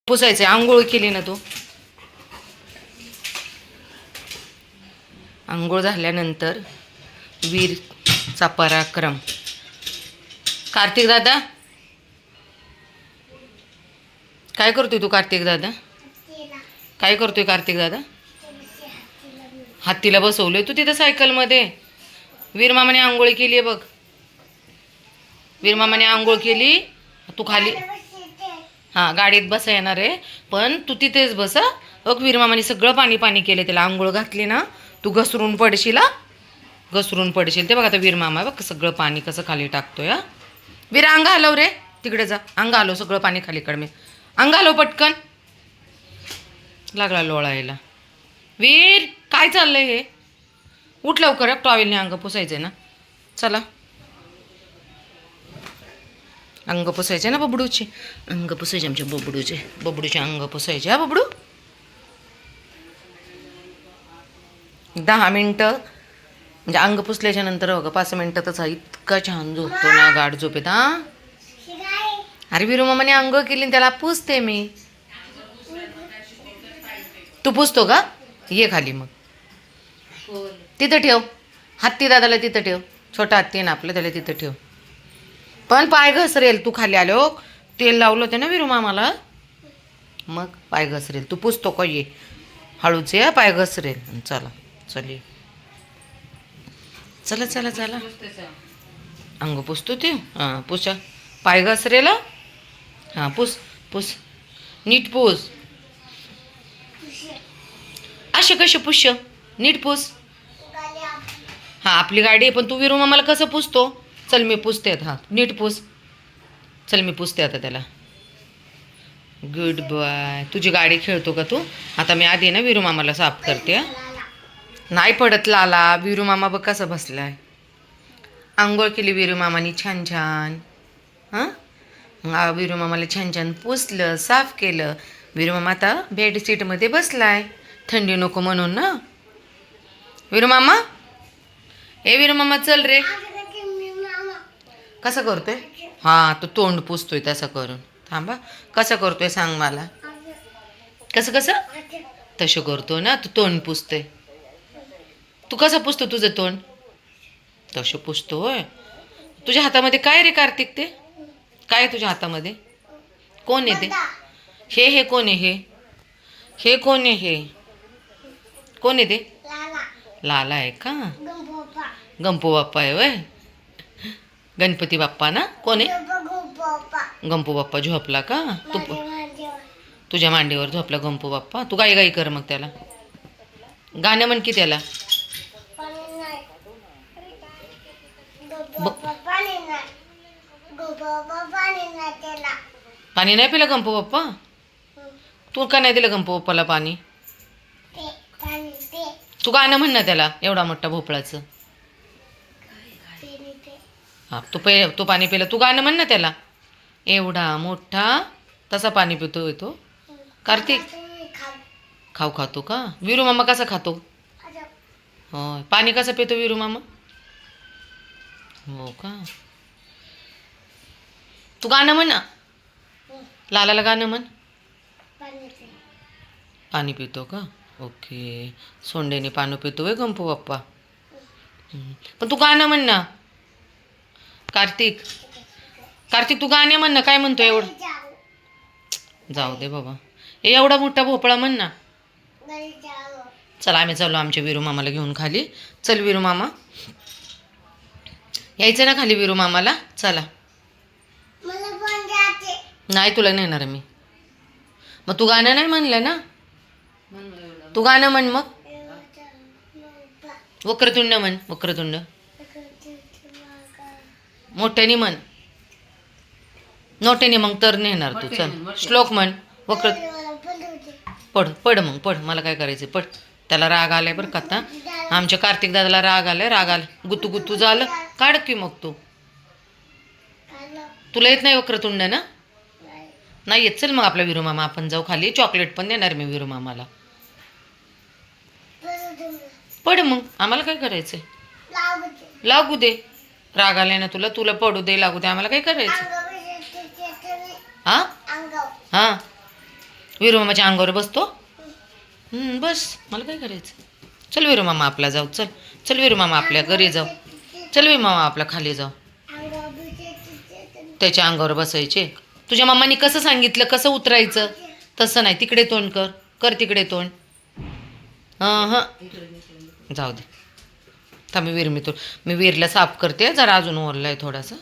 पुसायचे. आंघोळ केली ना तू? आंघोळ झाल्यानंतर वीरचा पराक्रम. कार्तिक दादा काय करतोय तू? कार्तिक दादा काय करतोय? कार्तिक दादा हत्तीला बसवलंय तू तिथं सायकलमध्ये. वीरमामाने आंघोळ केली आहे बघ. वीरमामाने आंघोळ केली. तू खाली हां गाडीत बसा येणार आहे, पण तू तिथेच बस. बघ वीरमामाने सगळं पाणी पाणी केलं त्याला. आंघोळ घातली ना तू घसरून पडशील. घसरून पडशील. ते बघ आता वीरमामा बघ सगळं पाणी कसं खाली टाकतोय. वीर अंग हलव रे, तिकडे जा. अंग हलव, सगळं पाणी खाली काढ. मी अंग हलव पटकन. लागला लोळायला. वीर काय चाललंय हे? उठ लवकर. टॉवेलने अंग पुसायचंय ना. चला अंग पुसायचे ना बबडूचे. अंग पुसायचे आमच्या बबडूचे. बबडूचे अंग पुसायचे. हा बबडू 10 मिनटं म्हणजे अंग पुसल्याच्या नंतर बघा 5 मिनटातच इतका छान झोपतो ना, गाढ झोपेत. हा अरे विरू मामाने अंग केली त्याला पुसते मी. तू पुसतो का? ये खाली मग. तिथं ठेव हत्ती दादाला. तिथं ठेव. छोटा हत्ती आहे ना आपलं, त्याला तिथं ठेव. पण पाय घसरेल तू खाली आलो. तेल लावलं होतं ना विरू मामाला, मग पाय घसरेल. तू पुसतो का? ये हळूच ये, पाय घसरेल. चला चल ये. चला चला चला. अंग पुसतो ते. हां पुसा. पाय घसरेल. हां पुस पुस. नीट पुस. असे कसे पुष्य? नीट पुस. हां आपली गाडी आहे, पण तू विरू मामाला कसं पुसतो? चल मी पुसते. हां नीट पुस. चल मी पुसते आता त्याला. Good boy. तुझी गाडी खेळतो का तू? आता मी आधी ना विरू मामाला साफ करते. नाही पडत लाला. विरू मामा बघ कसा बसलाय. आंघोळ केली विरू मामानी छान छान. हां विरू मामाला छान छान पुसलं, साफ केलं. विरू मामा आता बेडशीटमध्ये बसलाय, थंडी नको म्हणून ना. विरू मामा ए विरू मामा चल रे. कसं करतोय? हां तो तोंड पुसतोय तसं करून. थांबा कसं करतोय सांग मला. कसं कसं? तसं करतो ना तू. तोंड पुसतोय. तू कसं पुसतो तुझं तोंड? तसं पुसतो होय. तुझ्या हातामध्ये काय रे कार्तिक? ते काय तुझ्या हातामध्ये? कोण आहे ते? हे कोण आहे? हे कोण आहे? हे कोण आहे ते? लाला आहे का? गंपू बाप्पा आहे वय. गणपती बाप्पा ना. कोण आहे? गंपू बाप्पा झोपला का? तू तुझ्या मांडीवर झोपला गंपू बाप्पा. तू गाई गाई कर मग त्याला. गाणं म्हण की त्याला. पाणी नाही पिलं गंपू बाप्पा? तू का नाही दिलं गंपू बाप्पाला पाणी? तू गाणं म्हण ना त्याला, एवढा मोठा भोपळाचं. हा तू पाणी पिलं. तू गाणं म्हण ना त्याला. एवढा मोठा तसा पाणी पितो तो कार्तिक. खाऊ खातो का? विरू मामा कसा खातो? होय. पाणी कसं पितो विरू मामा? हो का? तू गाणं म्हण ना. लालाला गाणं म्हण. पाणी पितो का? ओके. सोंडेने पाणी पितो वे गंपू बाप्पा. पण तू गाणं म्हण ना कार्तिक. कार्तिक तू गाणे म्हण ना. काय म्हणतो एवढं? जाऊ दे बाबा. एवढा मोठा भोपळा म्हण ना. चला आम्ही चालू आमच्या विरू मामाला घेऊन खाली. चल विरू मामा. यायचं ना खाली विरू मामाला. चला. नाही तुला नेणार मी. मग तू गाणं नाही म्हणलं ना. तू गाणं म्हण मग. वक्रतुंड म्हण. वक्रतुंड मोठ्याने म्हण. नोट्याने मग तर नेणार तू. चल श्लोक म्हण. वक्र पड पड मग पड. मला काय करायचं पड. त्याला राग आलाय बरं का आता. आमच्या कार्तिक दादाला राग आलाय. राग आला गुत्तू गुत्तू झालं. काढ की मग तू. तुला येत नाही वक्रतुंड ना? नाही येत. चल मग आपला विरू मामा आपण जाऊ खाली. चॉकलेट पण देणार मी विरू मामाला. पड मग. आम्हाला काय करायचंय? लागू दे. राग आलाय ना तुला. तुला पडू दे लागू दे. आम्हाला काय करायचं? हां हां वीरू मामाच्या अंगावर बसतो. बस, मला काय करायचं. चल वीरू मामा आपला जाऊ. चल चल वीरू मामा आपल्या घरी जाऊ. चल वीरू मामा आपला खाली जाऊ. त्याच्या अंगावर बसायचे. तुझ्या मामाने कसं सांगितलं कसं उतरायचं? तसं नाही. तिकडे तोंड कर. कर तिकडे तोंड. हां जाऊ दे. थांब मी वीरला साफ करते. जरा अजून ओरलाय थोडासा.